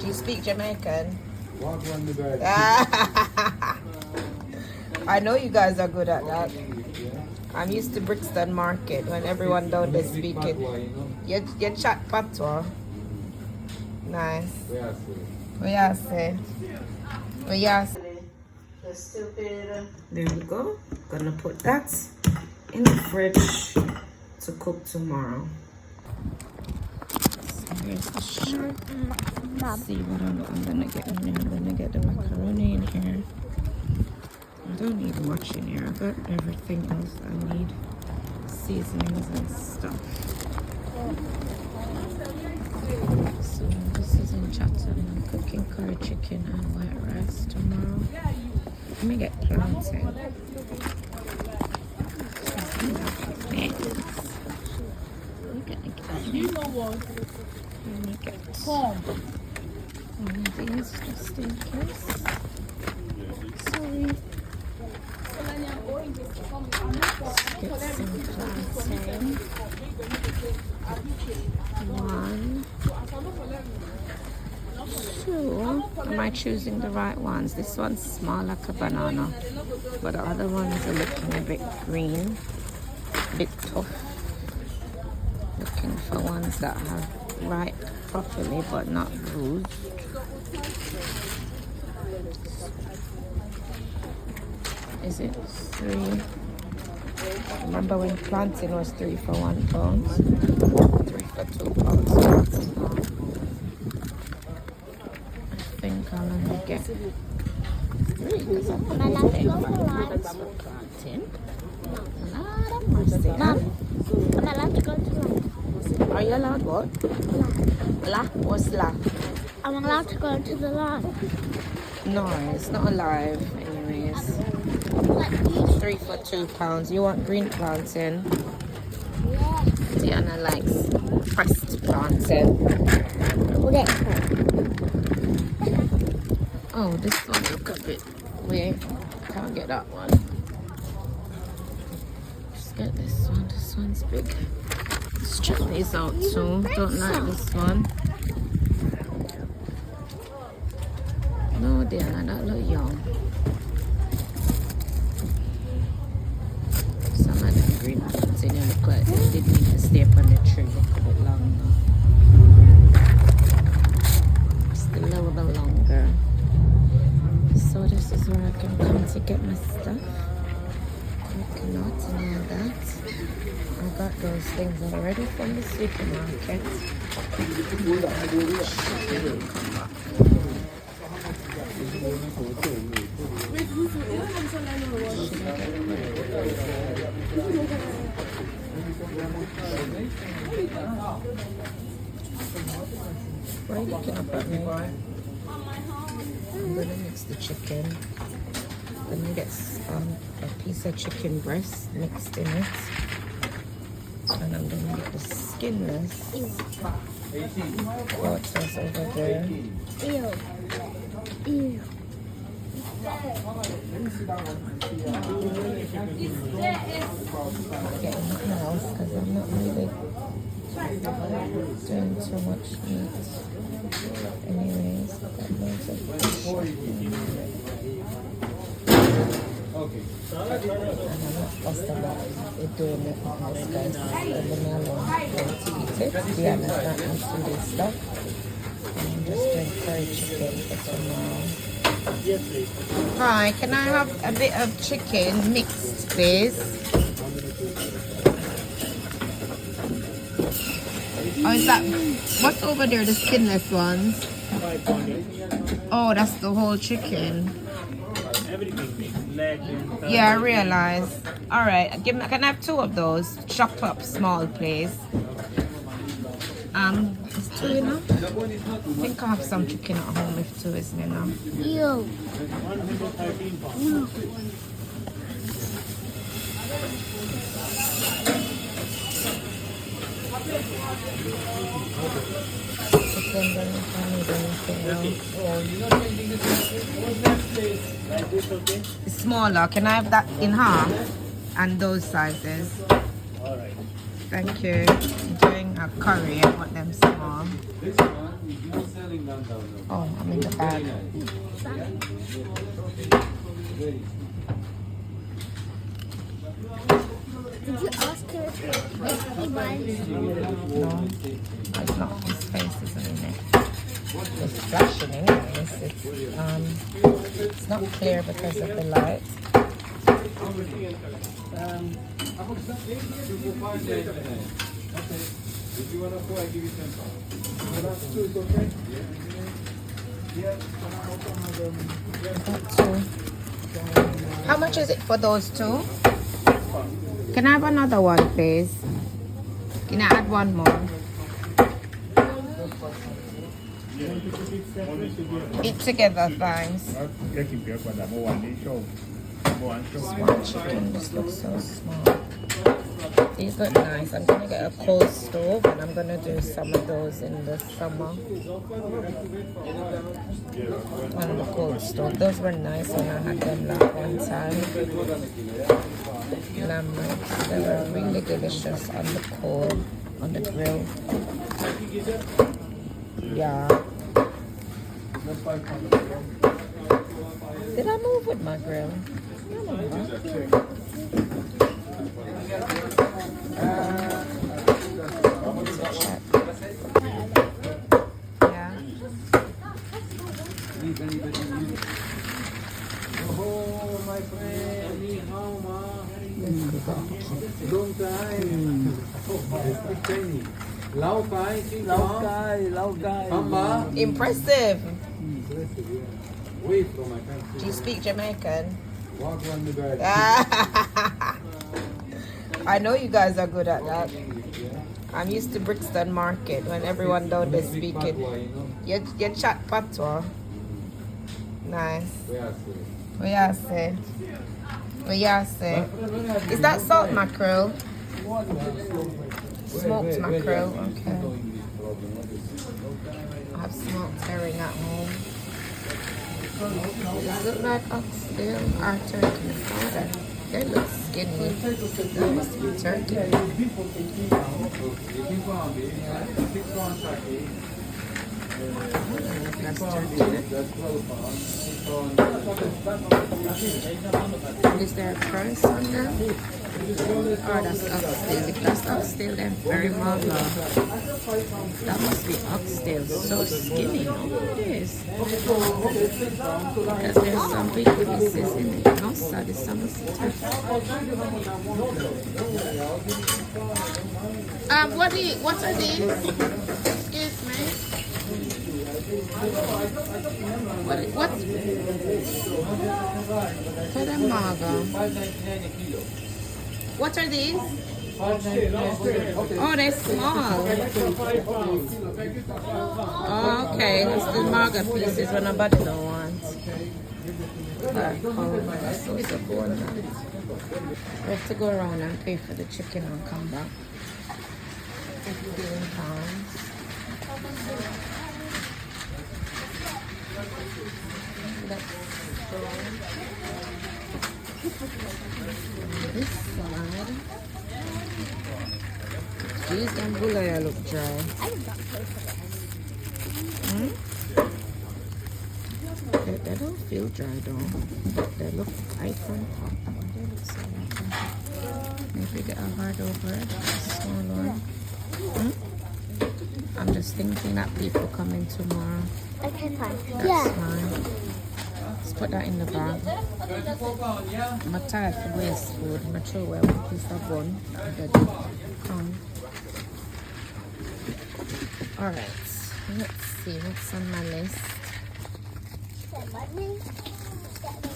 you speak Jamaican? Walk on the bed. I know you guys are good at that. I'm used to Brixton Market when everyone down there speak it. You chat patois. Nice. What you say? What you say? There we go. Gonna put that in the fridge to cook tomorrow. So here's the shirt. Let's see what I'm gonna get in here. I'm gonna get the macaroni in here. I don't need much in here. I got everything else I need. Seasonings and stuff. So this is in Chatham. I'm cooking curry chicken and white rice tomorrow. Let me get plantain. Let me get one of these just in case. Sorry. Get some plantain. One. Two. Am I choosing the right ones? This one's small like a banana, but the other ones are looking a bit green, a bit tough. Looking for ones that have ripe properly but not bruised. Is it 3? Remember when plantain was 3 for £1? 3 for £2. I think I'll only get 3 because I'm plantain. Mom, I'm allowed to go to lunch. Are you allowed what? La? What's la? I'm allowed to go to the lawn. No, it's not alive anyways. 3 for £2. You want green plantain? Yeah. Diana likes pressed plantain. We'll get Oh, this one look a bit weird. Can't get that one. Just get this one. This one's big. Let's check these out too. Don't like this one. No, Diana, that look young. Some of them green plantain look like they did need to stay up on the tree look a bit longer. Just a little bit longer. So this is where I can come to get my stuff. Coconut and all that. I got those things already from the supermarket. Come back. Why are you looking up at me? I'm gonna mix the chicken. Then you get a piece of chicken breast mixed in it. And I'm gonna get the skinless quarters over there. Ew. Ew. Getting nothing else because I'm not really doing too much meat. Anyways, got loads of fish. Okay. And I'm not fussed about it doing it because guys, leave me alone. I want to eat it. Diana's not used to this stuff. And I'm just doing curry chicken for tomorrow. Hi, can I have a bit of chicken mixed, please? Oh, is that what's over there? The skinless ones? Oh, that's the whole chicken. Yeah, I realize. All right, can I have 2 of those? Chopped up small, please. Is 2 enough? I think I have some chicken at home if 2 isn't enough. Ew. Chicken, then if I need anything else. It's smaller. Can I have that in half? And those sizes. Alright. Thank you. I'm doing a curry. I want them small. This one is not selling Oh, I'm in the bag. Did you ask her if he minds? No, it's not. His face isn't in it. It's flashing anyways. It's not clear because of the light. If you want to go, I give you 10 pounds. So that's two, it's okay? Yeah. Got two. How much is it for those two? Can I have another one, please? Can I add one more? Eat together, thanks. Small chicken, this looks so small. These look nice. I'm gonna get a cold stove and I'm gonna do some of those in the summer. On the cold stove. Those were nice when I had them that one time. Lamb ribs. They were really delicious on the coal, on the grill. Yeah. Did I move with my grill? Yeah. Oh, my friend. How, ma? Long time. Lao Kai. Hamba. Impressive. Wait from my country. Do you speak Jamaican? Walk on the garden. I know you guys are good at that. I'm used to Brixton Market when everyone down there speak it. You chat patois. Nice. What you say? What you say? Is that salt mackerel? Smoked mackerel, okay. I have smoked herring at home. Does it look like oxtail or turkey? Oh, they look skinny. That must be turkey. That's turkey. Is there a price on that? Oh, that's oxtail. If that's oxtail, then very maga. That must be oxtail. So skinny. No, it is. Because there's some big pieces in it. No, sir, there's some what are these? Excuse me. What? For the maga. What are these? Oh, they're small. Oh, okay, that's the maga pieces when nobody don't want. That's so good. We have to go around and pay for the chicken and come back. 15 pounds. Let's go this side. These gambulaya look dry. They don't feel dry though. They look tight from top. They look so like maybe get a hard over it. Small one. I'm just thinking that people coming tomorrow. Okay, fine. That's fine. Let's put that in the bag. I'm tired for waste food. I'm sure where one piece of bun. Alright. Let's see what's on my list.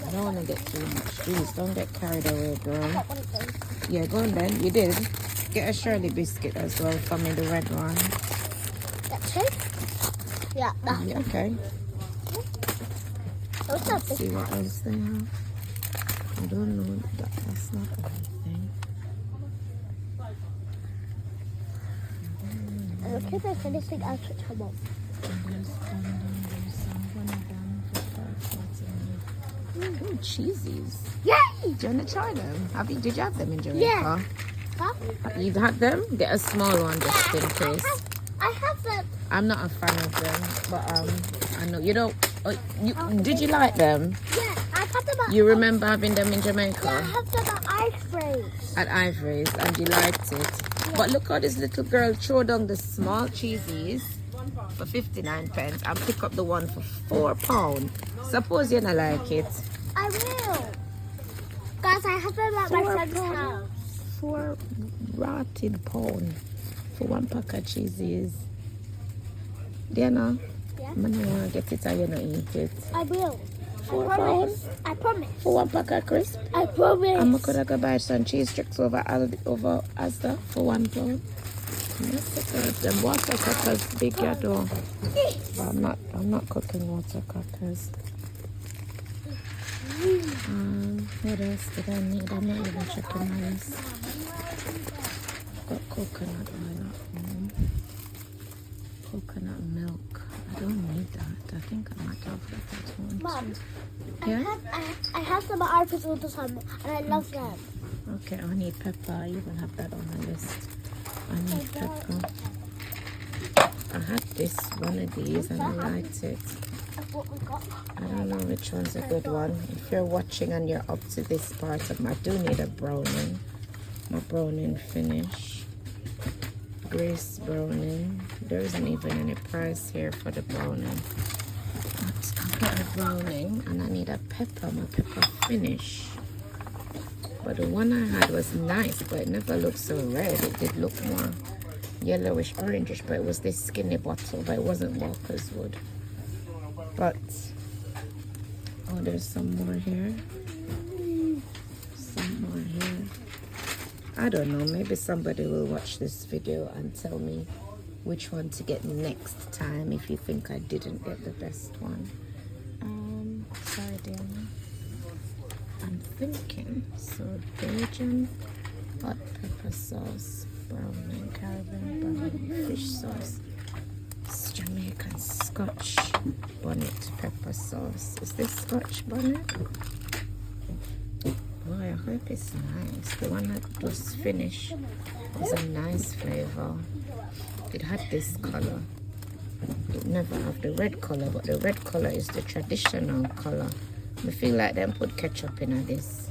I don't want to get too much. Please don't get carried away, girl. Yeah, go on then. You did. Get a Shirley biscuit as well for me, the red one. That's it? Yeah, that. Yeah, okay. Let's see what else they have. I don't know. That's not everything. Okay, if I finish it, I'll switch them up. Ooh, cheesies. Yay! Do you want to try them? Did you have them in Jamaica? Yeah. Huh? You've had them? Get a small one just in case. I have them. I'm not a fan of them, but I know you don't. Did you like them? Yeah, I had them at You remember having them in Jamaica? Yeah, I have them at Ivory's. At Ivory's, and you liked it. But look how this little girl threw down the small cheesies for 59 pence and pick up the one for £4. Suppose you don't like it. I will. Guys, I have them at my friend's house. 4 rotted pound for 1 pack of cheesies. Do you know? Yeah. I don't want to get it and you don't eat it. I will. £4? I promise. For 1 pack of crisp? I promise. I'm going to buy some cheese sticks over Asda for £1. Yes, them water crackers big, you know. But I'm not cooking water crackers. What else did I need? I'm not even checking my list. Got coconut oil at home. Coconut milk. I don't need that. I think I might have that at home. Mom, Yeah? I have them at Ivory's all the time, and I love them. Okay, I need pepper. I even have that on my list. I need pepper. I had this one of these and I liked it. That's what we got. I don't know which one's a good one. If you're watching and you're up to this part of I do need a browning. My browning finish. Grace browning. There isn't even any price here for the browning. I'll get a browning and I need a pepper, my pepper finish. But the one I had was nice, but it never looked so red. It did look more yellowish, orangish, but it was this skinny bottle, but it wasn't Walker's Wood. But, oh, there's some more here. Some more here. I don't know, maybe somebody will watch this video and tell me which one to get next time if you think I didn't get the best one. Sorry, Diana. I'm thinking, so Belgian hot pepper sauce, brown Caribbean brown fish sauce, it's Jamaican Scotch bonnet pepper sauce. Is this Scotch bonnet? Boy, I hope it's nice. The one that was finished was a nice flavor. It had this color. It never have the red color, but the red color is the traditional color. I feel like them put ketchup in this.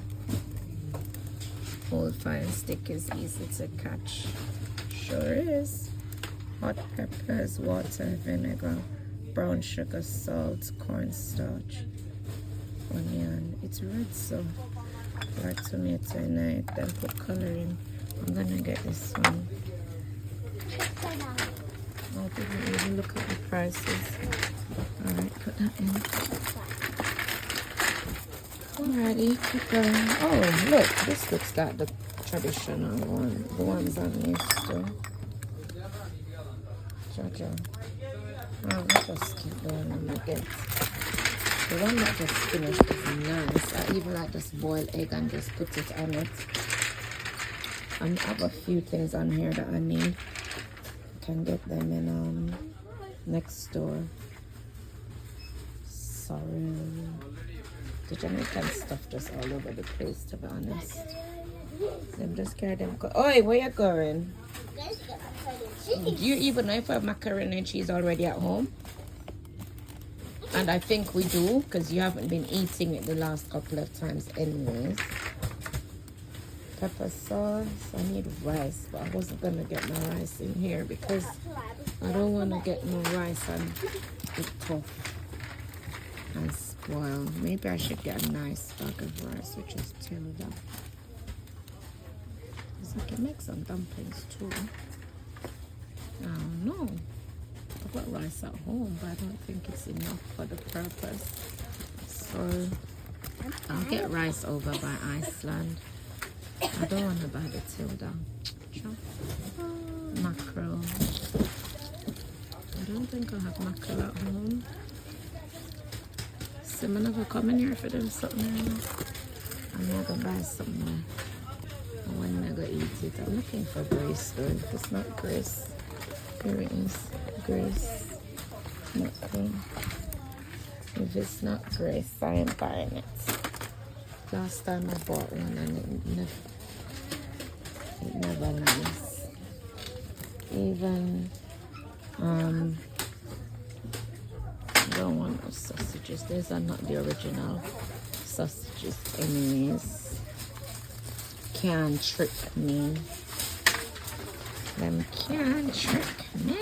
Old fire stick is easy to catch. Sure is. Hot peppers, water, vinegar, brown sugar, salt, cornstarch, onion. It's red, so like tomato in it. Then put coloring. I'm gonna get this one. I didn't even look at the prices. Alright, put that in. Alrighty, keep going. Oh, look, this looks like the traditional one. The ones I'm used to. Jojo. Oh, let's just keep going on again. The one that just finished is nice. I even like just boil egg and just put it on it. And I have a few things on here that I need. Can get them in next door. Sorry. The Jamaican stuff just all over the place, to be honest. Them just carry them. Oi, where you going? Do you even know if I have macaroni and cheese already at home? And I think we do, because you haven't been eating it the last couple of times anyways. Pepper sauce. I need rice, but I wasn't going to get my rice in here because I don't want to get my rice and it tough and spoil. Maybe I should get a nice bag of rice, which is Tilda. Because I can make some dumplings too. I don't know. I've got rice at home, but I don't think it's enough for the purpose. So I'll get rice over by Iceland. I don't want to buy the Tilda. Mackerel. I don't think I have mackerel at home. So I'm never coming here for them something. I'm not going to buy something. When I go eat it. I'm looking for Grace though. If it's not Grace, here it is. Grace. Mackerel. If it's not Grace, I ain't buying it. Last time I bought one and it never nice. Even more sausages. These are not the original sausages anyways. Can't trick me. Them can't trick me.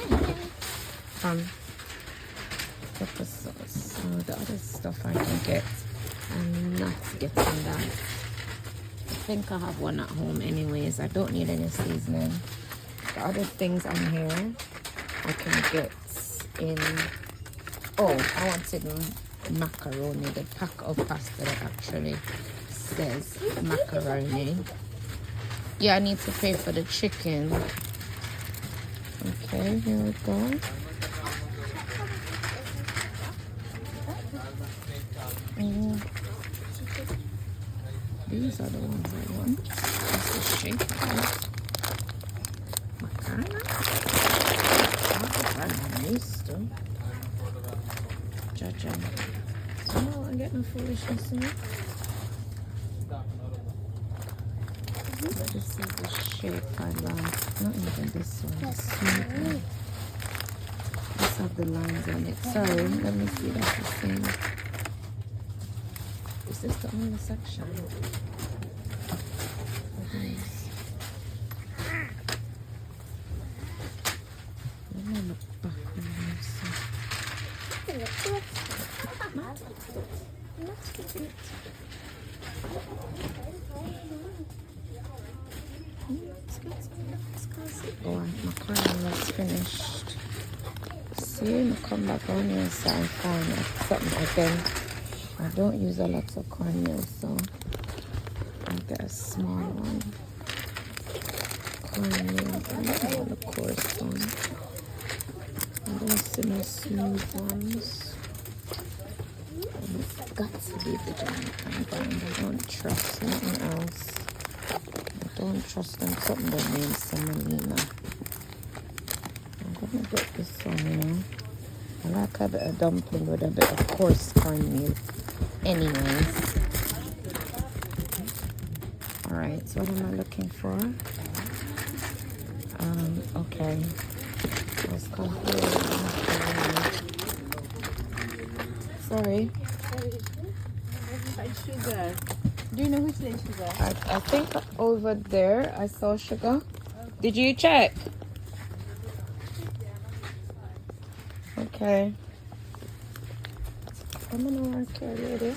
Pepper sauce. So the other stuff I can get. I'm not getting that. I think I have one at home anyways. I don't need any seasoning. The other things on here I can get in. Oh, I wanted macaroni. The pack of pasta that actually says macaroni. Yeah, I need to pay for the chicken. Okay, here we go. These are the ones I want. That's the shape. Macaroni. I'm used to. Jaja. Oh, I get no foolishness in it. This is the shape I like. Not even this one. The smooth one. Let's have the lines on it. Sorry, let me see. That's the same. Is this the only section? Let me look back and see. Oh, macaroni is finished. See, I come back on here so I find something again. I don't use a lot of cornmeal, so I'll get a small one. Cornmeal, I don't want the coarse one. I don't see no smooth ones. And it's got to be the Jamaican brand. I don't trust nothing else. I don't trust them something that means semolina. I'm gonna get this one, you know. I like a bit of dumpling with a bit of coarse cornmeal. Anyways. Alright, so what am I looking for? Okay. Let's come here. Sorry. Sugar. Do you know which is sugar? I think over there I saw sugar. Okay. Did you check? Okay. I'm gonna work here, lady.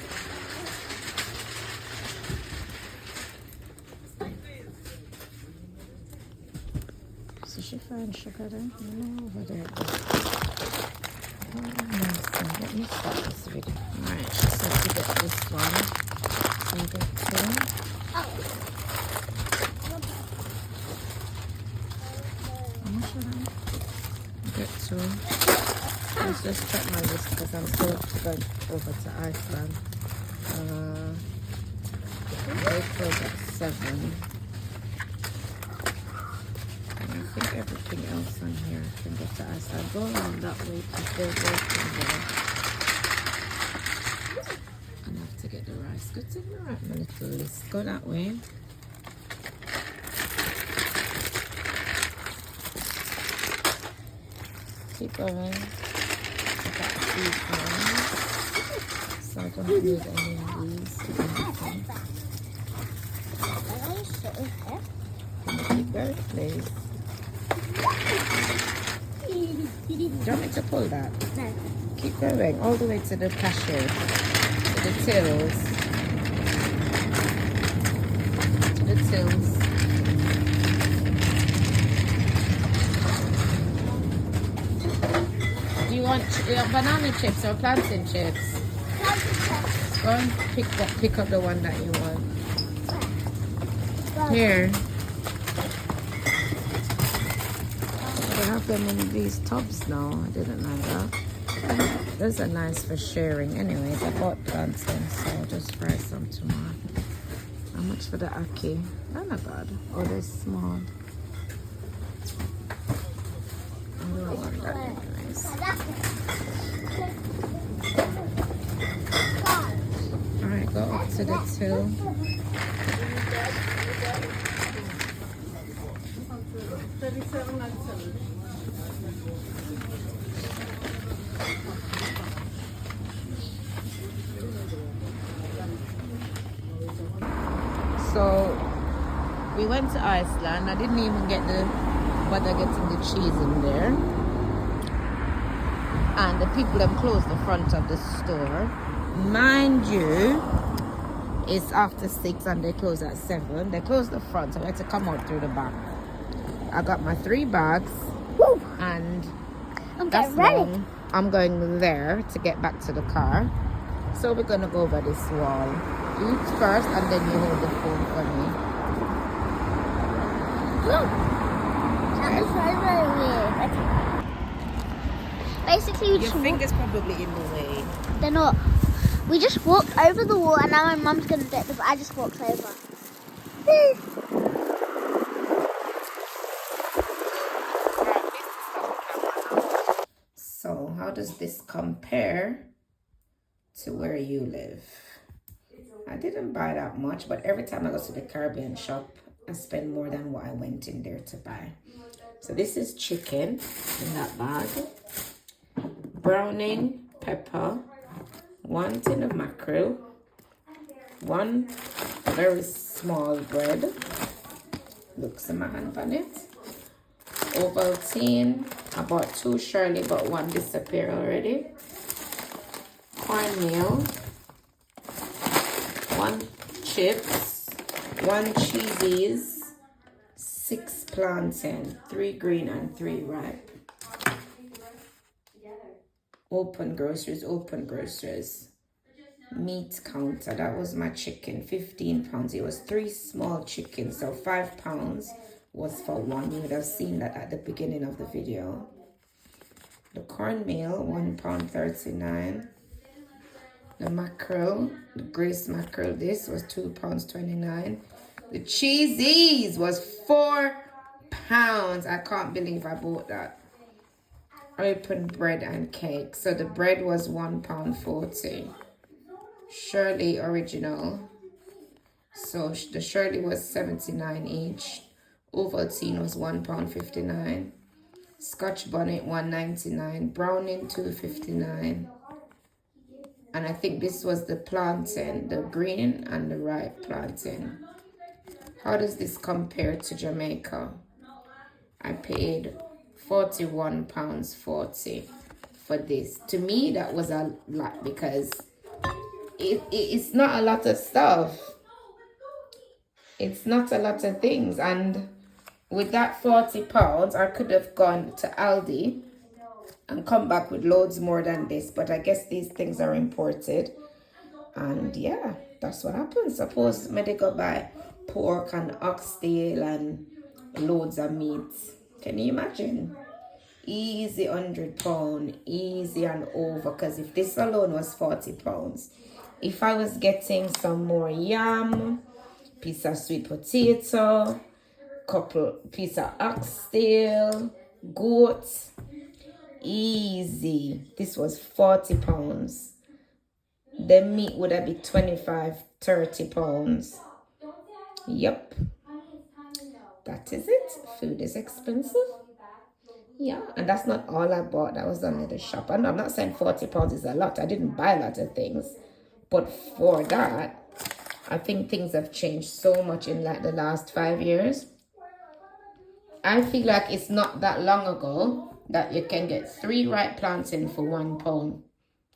So she found sugar then? No, over there. Oh, nice. Let me start this video. Alright, she said to get this one. So I get two. How much should I get two? Let's just check my list because I'm still going over to Iceland. They close at 7. And I think everything else on here can get to Iceland. Go around that way because they're working there. I have to get the rice. Good thing you're right, my little list. Go that way. Keep going. So I don't need any of these. Can you keep going, please? Do you want me to pull that? No. Keep going all the way to the cashier, to the tills. To the tills. Do you want banana chips or plantain chips? Go and pick up the one that you want. Here. They have them in these tubs now. I didn't know that. Those are nice for sharing. Anyways, I bought plantain, so I'll just fry some tomorrow. How much for the ackee? They're not bad. Oh, they're small. I don't want that anyways. Alright, go up to the till. $37.97. So we went to Iceland. I didn't even get the bother getting the cheese in there. And the people have closed the front of the store. Mind you, it's after 6 and they close at 7. They closed the front, so I had to come out through the back. I got my 3 bags. Woo. And I'm that's getting ready. long. I'm going there to get back to the car. So we're gonna go over this wall. Eat first and then you hold the phone for me. That was very, very weird. Okay. Basically, we Your just finger's probably in the way. they're not. We just walked over the wall, and now my mum's gonna do it because I just walked over. So how does this compare to where you live? I didn't buy that much, but every time I go to the Caribbean shop, I spend more than what I went in there to buy. So this is chicken in that bag, browning pepper, 1 tin of mackerel, 1 very small bread, looks in my hand on it, Ovaltine, I bought 2 Shirley but 1 disappeared already, cornmeal, 1 chips, 1 cheesies, 6 plantain, 3 green and 3 ripe. Open groceries. Meat counter, that was my chicken, 15 pounds. It was 3 small chickens, so 5 pounds was for 1. You would have seen that at the beginning of the video. The cornmeal, £1.39. The mackerel, the grace mackerel, this was £2.29. The cheesies was £4. I can't believe I bought that. Open bread and cake. So the bread was £1.40. Shirley original. So the Shirley was 79 each. Ovaltine was £1.59. Scotch bonnet £1.99. Browning £2.59. And I think this was the plantain, the green and the ripe plantain. How does this compare to Jamaica? I paid £41.40 for this. To me, that was a lot because it's not a lot of stuff. It's not a lot of things. And with that £40, I could have gone to Aldi and come back with loads more than this. But I guess these things are imported. And yeah, that's what happens. Suppose maybe go buy pork and oxtail and loads of meat. Can you imagine? Easy £100, easy and over. Because if this alone was £40, if I was getting some more yam, piece of sweet potato, couple piece of oxtail, goat, easy. This was £40. The meat would have been £25-30. Yep, that is it. Food is expensive. Yeah, and that's not all I bought. That was only the shop. And I'm not saying £40 is a lot. I didn't buy a lot of things, but for that, I think things have changed so much in like the last 5 years. I feel like it's not that long ago that you can get 3 ripe plantain for £1.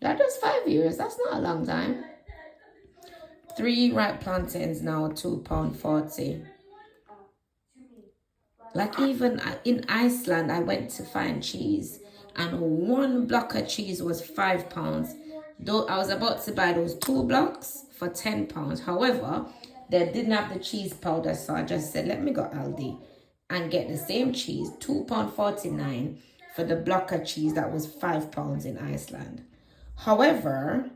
That was 5 years. That's not a long time. 3 ripe plantains now, £2.40. Like even in Iceland, I went to find cheese and 1 block of cheese was £5. Though I was about to buy those 2 blocks for £10. However, they didn't have the cheese powder, so I just said, let me go Aldi and get the same cheese, £2.49 for the block of cheese that was £5 in Iceland. However,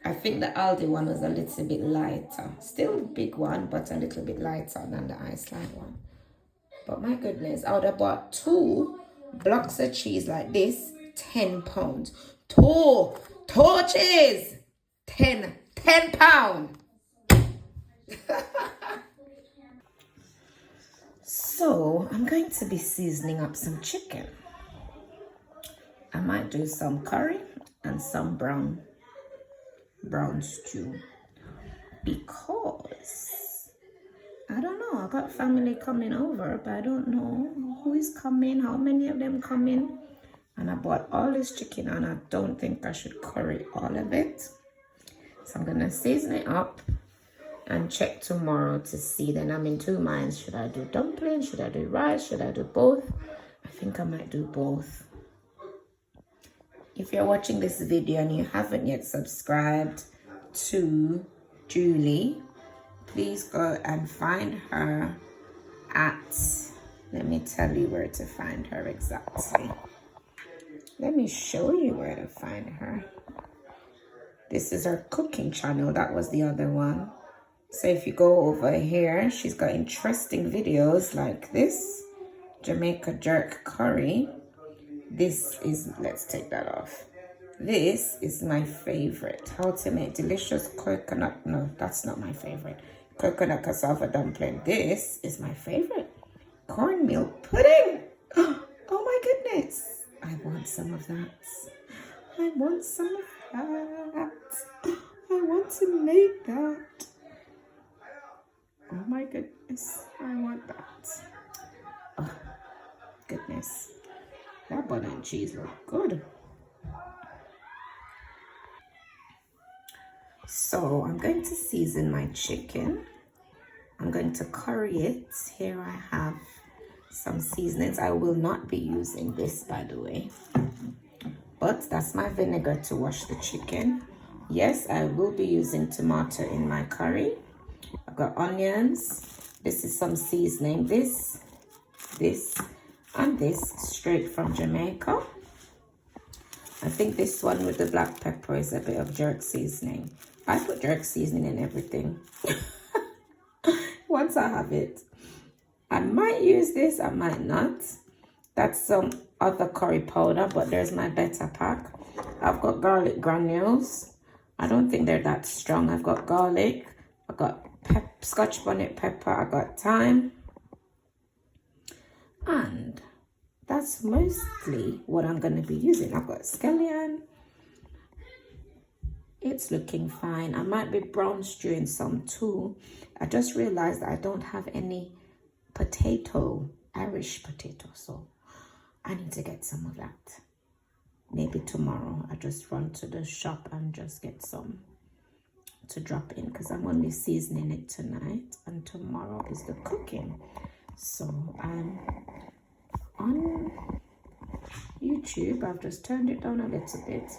I think the Aldi one was a little bit lighter. Still a big one, but a little bit lighter than the Iceland one. But my goodness, I would have bought 2 blocks of cheese like this, £10. 2 cheese, £10. So I'm going to be seasoning up some chicken. I might do some curry and some brown stew because I don't know. I got family coming over, but I don't know who is coming, how many of them coming. And I bought all this chicken and I don't think I should curry all of it. So I'm gonna season it up and check tomorrow to see. Then I'm in two minds. Should I do dumplings? Should I do rice? Should I do both? I think I might do both. If you're watching this video and you haven't yet subscribed to Julie, please go and find her at, let me tell you where to find her exactly. Let me show you where to find her. This is her cooking channel. That was the other one. So if you go over here, she's got interesting videos like this. Jamaica jerk curry. This is, let's take that off. This is my favorite. How to make delicious coconut, no, that's not my favorite. Coconut cassava dumpling. This is my favorite. Cornmeal pudding. Oh my goodness. I want some of that. I want some of that. I want to make that. Oh my goodness. I want that. Oh, goodness. That butter and cheese look good. So I'm going to season my chicken. I'm going to curry it. Here I have some seasonings. I will not be using this, by the way. But that's my vinegar to wash the chicken. Yes, I will be using tomato in my curry. I've got onions. This is some seasoning. This, and this straight from Jamaica. I think this one with the black pepper is a bit of jerk seasoning. I put jerk seasoning in everything. Once I have it. I might use this, I might not. That's some other curry powder, but there's my better pack. I've got garlic granules. I don't think they're that strong. I've got garlic. I've got scotch bonnet pepper. I got thyme. And that's mostly what I'm going to be using. I've got scallion. It's looking fine. I might be brown stewing some too. I just realized I don't have any potato, Irish potato, so I need to get some of that. Maybe tomorrow I just run to the shop and just get some to drop in, because I'm only seasoning it tonight and tomorrow is the cooking. So I'm on YouTube. I've just turned it down a little bit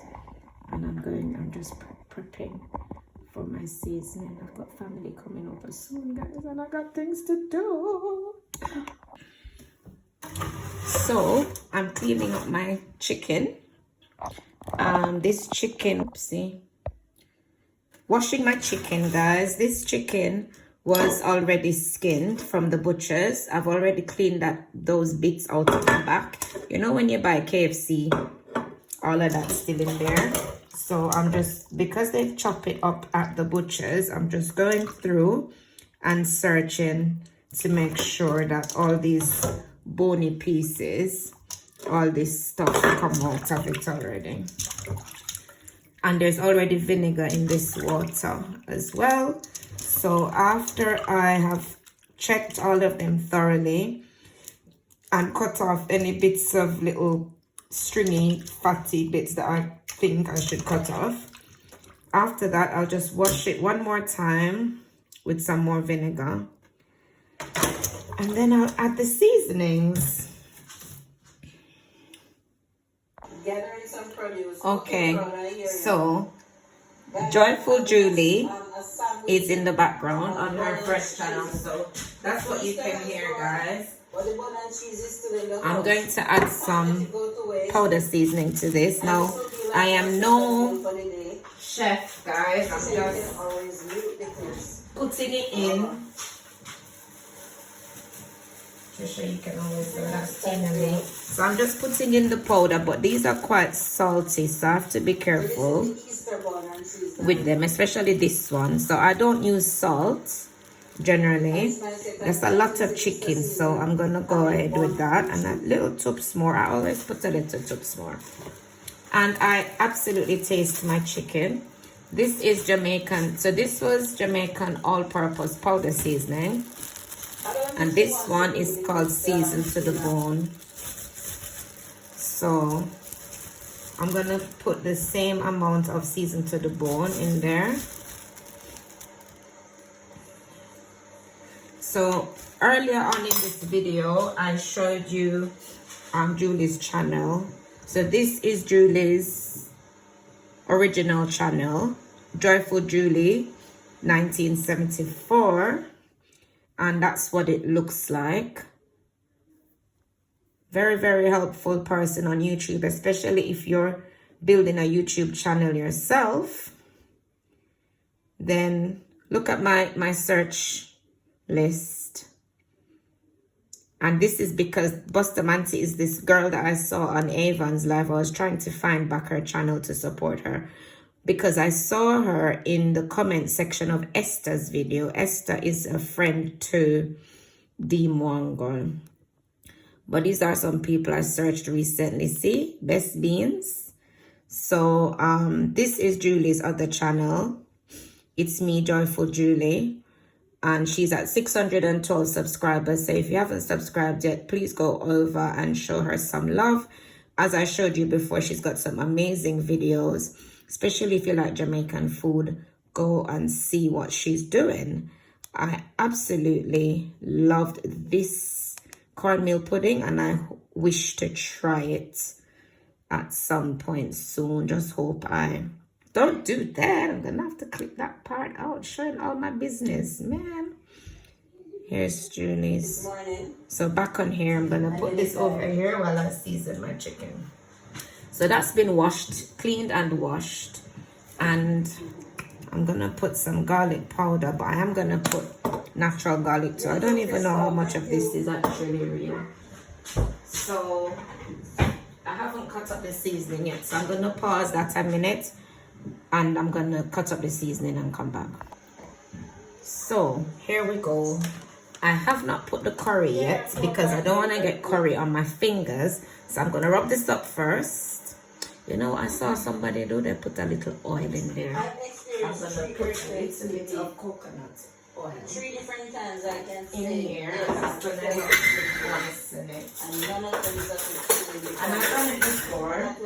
and I'm just prepping for my seasoning. I've got family coming over soon, guys, and I got things to do. So I'm cleaning up my chicken. This chicken, oopsie, washing my chicken, guys. This chicken was already skinned from the butchers. I've already cleaned those bits out of the back. You know when you buy KFC, all of that's still in there. So I'm just, because they've chopped it up at the butchers, I'm just going through and searching to make sure that all these bony pieces, all this stuff come out of it already. And there's already vinegar in this water as well. So after I have checked all of them thoroughly and cut off any bits of little stringy, fatty bits that I think I should cut off, after that I'll just wash it one more time with some more vinegar. And then I'll add the seasonings. Gathering some produce. Okay, so Joyful Julie is in the background on her fresh channel, so that's what you can hear, guys. I'm going to add some powder seasoning to this. Now, I am no chef, guys. I'm just putting it in. Trisha, you can always do that. So I'm just putting in the powder, but these are quite salty, so I have to be careful with them, especially this one. So I don't use salt generally. There's a lot of chicken, so I'm gonna go ahead with that, and a little tubs more. I always put a little tubs more. And I absolutely taste my chicken. This is Jamaican, so this was Jamaican all-purpose powder seasoning. And this one is called Seasoned to the Bone. So I'm gonna put the same amount of Seasoned to the Bone in there. So earlier on in this video, I showed you Julie's channel. So this is Julie's original channel, Joyful Julie 1974, and that's what it looks like. Very, very helpful person on YouTube, especially if you're building a YouTube channel yourself. Then look at my search list. And this is because Bustamante is this girl that I saw on Avon's live. I was trying to find back her channel to support her because I saw her in the comment section of Esther's video. Esther is a friend to D Mwango. But these are some people I searched recently. See, Best Beans. So this is Julie's other channel. It's me, Joyful Julie. And she's at 612 subscribers. So if you haven't subscribed yet, please go over and show her some love. As I showed you before, she's got some amazing videos. Especially if you like Jamaican food, go and see what she's doing. I absolutely loved this cornmeal pudding, and I wish to try it at some point soon. Just hope I don't do that. I'm gonna have to clip that part out, showing all my business, man. Here's Julie's. So back on here, I'm gonna put this over here while I season my chicken. So that's been washed, cleaned and washed, and I'm gonna put some garlic powder, but I am gonna put natural garlic too. I don't even know how much of this is actually real. So I haven't cut up the seasoning yet, so I'm gonna pause that a minute and I'm gonna cut up the seasoning and come back. So here we go. I have not put the curry yet because I don't want to get curry on my fingers, so I'm gonna rub this up first. You know, I saw somebody do, they put a little oil in there. I'm gonna put a little bit of coconut oil 3 different times I can in say here. yes. That's gonna help with moisten it. And none of them is up And I've done it before,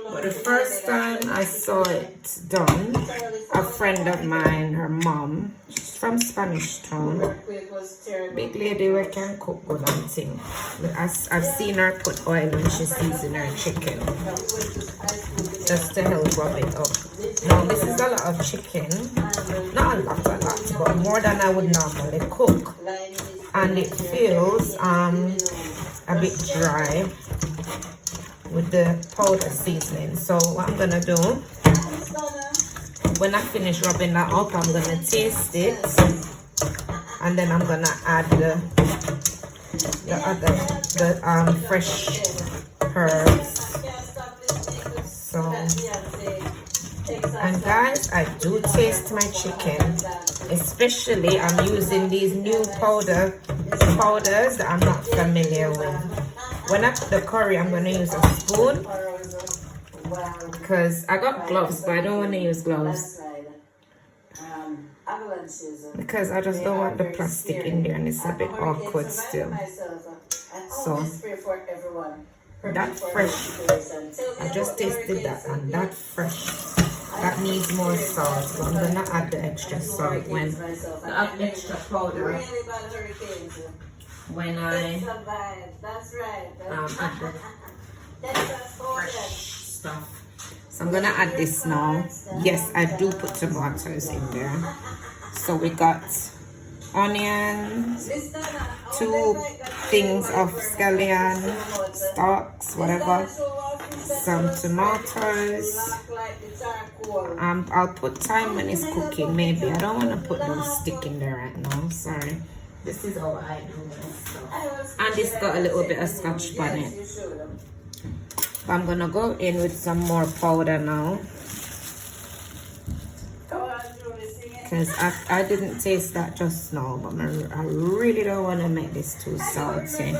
but the first time I saw it done, a friend of mine, her mom, she's from Spanish Town, big lady who can cook good and thing. I've seen her put oil when she seasons her chicken, just to help rub it up. Now this is a lot of chicken, not a lot, but more than I would normally cook, and it feels a bit dry with the powder seasoning. So what I'm gonna do, when I finish rubbing that up, I'm gonna taste it, and then I'm gonna add the fresh herbs. So, and guys, I do taste my chicken, especially I'm using these new powders that I'm not familiar with. When I put the curry, I'm going to use a spoon because I got gloves, but I don't want to use gloves because I just don't want the plastic in there and it's a bit awkward still. So that fresh, I just tasted that, and that fresh, that needs more salt, so I'm going to add the extra salt when the extra powder when I add the fresh stuff. So I'm gonna add this now. Yes, I do put tomatoes in there. So we got onions, 2 things of scallion, stalks, whatever, some tomatoes. I'll put thyme when it's cooking, maybe. I don't want to put those stick in there right now, sorry. This is how I do my stuff. And it's got a little bit of scotch bonnet. But I'm gonna go in with some more powder now, because I didn't taste that just now, but I really don't want to make this too salty.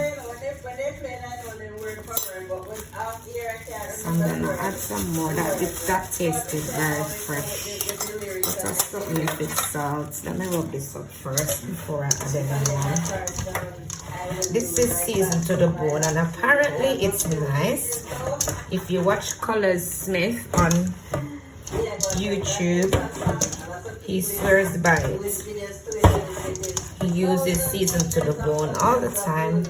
So I'm gonna add some more. That tasted very fresh. But I something if it's salt. Let me rub this up first before I add any more. This is seasoned to the bone, and apparently it's nice. If you watch Colors Smith on YouTube, he swears by it. He uses seasoned to the bone all the time.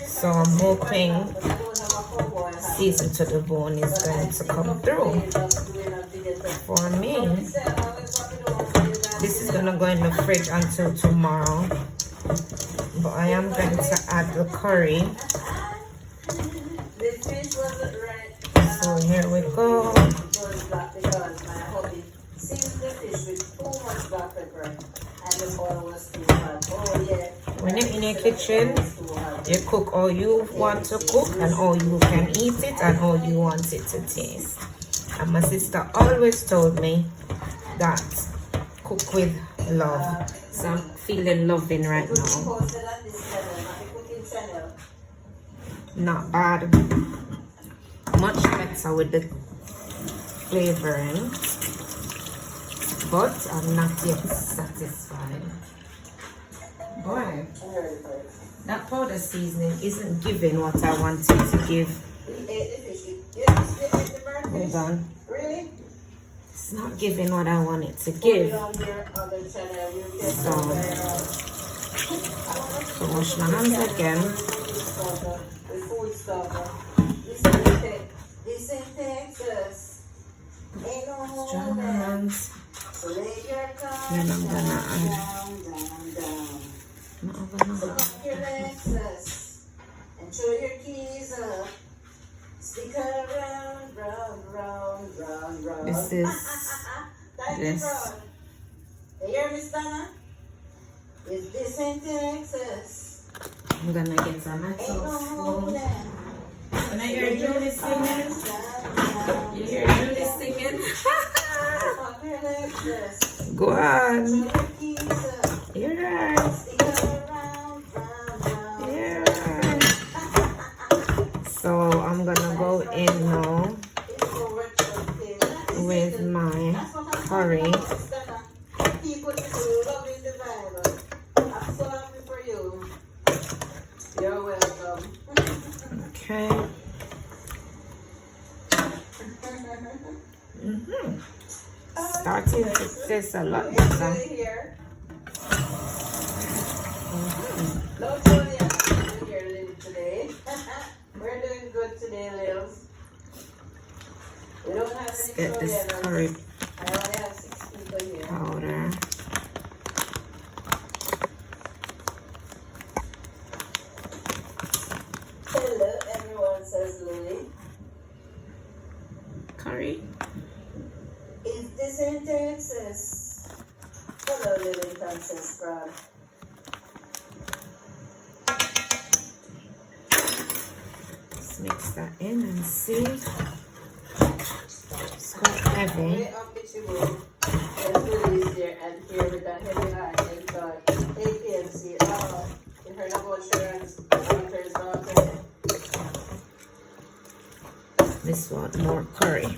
So I'm hoping seasoned to the bone is going to come through for me. This is gonna go in the fridge until tomorrow, but I am going to add the curry. So here we go. When you're in your kitchen, you cook all you want to cook and all you can eat it and all you want it to taste. And my sister always told me that cook with love. So I'm feeling loving right now. Not bad. Much better with the flavoring. But I'm not yet satisfied. Boy, that powder seasoning isn't giving what I wanted to give. Hold on. Really? It's not giving what I want it to give. So wash my hands again. Dry my hands. Then I'm gonna add. Your Lexus and show your keys up. Stick around, round. This is this. You hear me, Donna? Is this in Texas? I'm gonna get some phone. When I hear Julie singing, you hear Julie singing? Go on. You're right. So I'm gonna go in now with my curry. You're welcome. Okay. Starting to taste a lot better. No, Julia, I'm here, Lily, today. We're doing good today, Lils. We don't have Let's any get this curry I only have 6 people here. powder. Hello, everyone, says Lily. Curry. Is this in Texas? Hello, Lily Francis Brown. Let's mix that in and see. It's quite heavy. Way up the table. And Lily's there and here with that heavy heart and thought, APNC. Oh, you heard about Sharon's daughter's daughter. This one more curry.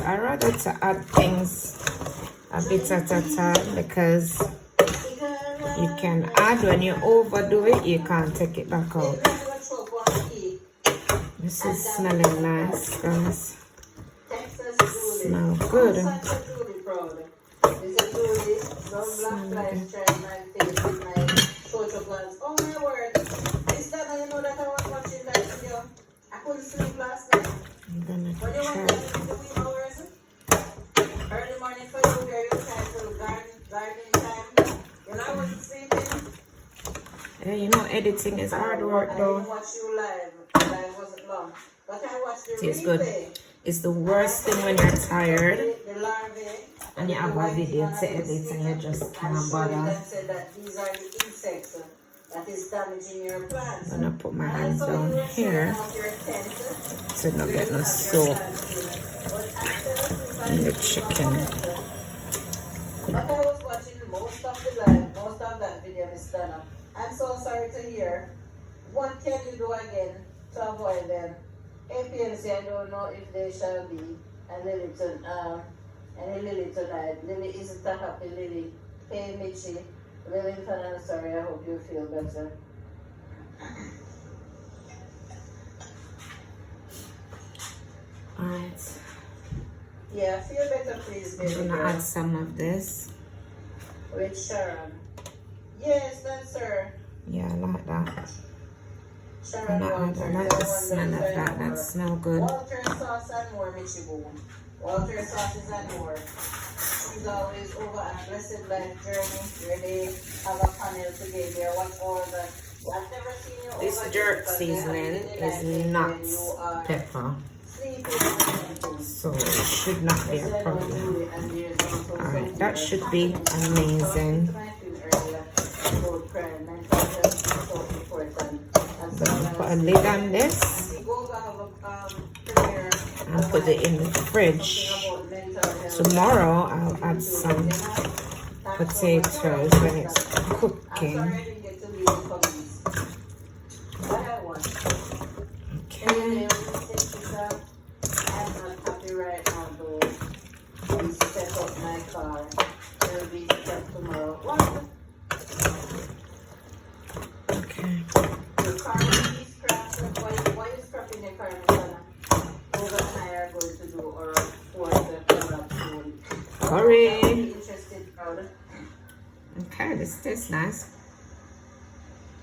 I rather to add things a bit at a time because you can add when you overdo it, you can't take it back out. This is smelling nice, guys. Smell good. Oh my word. Is that how you know that I was watching that video? I couldn't sleep last night. I'm gonna When you went try. to the wee hours, early morning for you, where you trying to gardening time. You know, I wasn't sleeping. Yeah, you know, editing is hard work I though. didn't watch you live. Live wasn't long. But I watched the Tastes replay. good. It's the worst thing when you're tired The larvae. and you have a video to edit and you just can't bother. That said that these are the insects that is damaging your plants. I'm gonna put my hands down here to not get no soap in the chicken. But I was watching most of the live, most of that video, Miss Donna. I'm so sorry to hear. What can you do again to avoid them? APNC, I don't know if they shall be And Lily tonight. Lily isn't a happy Lily. Hey Mitchie. Wellington, I'm sorry, I hope you feel better. Alright. Yeah, feel better please, baby. I'm gonna girl. add some of this. With Sharon. Yes, that's her. Yeah, I like that. Sharon I Walter. like the smell of that. That smells good. Walter sauce and more, Mitchie Boom. Walter sauces and more. She's always over at Blessed Life Journey where they have a panel together. Watch all the. I've never seen you This over jerk there, seasoning is not pepper, so it should not be a problem. Alright, that should be amazing. I'm gonna put a lid on this and put it in the fridge. Tomorrow I'll add some potatoes when it's cooking. Okay. I'm not happy right now though. We set up my car. It'll be set up tomorrow. What? Okay. Your car will be scrapped. Why you scrapping your car, Miss Anna? Over and I are going to do our fourth product soon. Curry. Interested crowd. Okay, this tastes nice.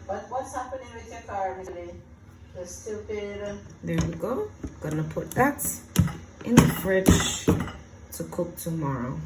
But what's happening with your car, Miss Lee? The stupid. There we go. Gonna put that in the fridge to cook tomorrow.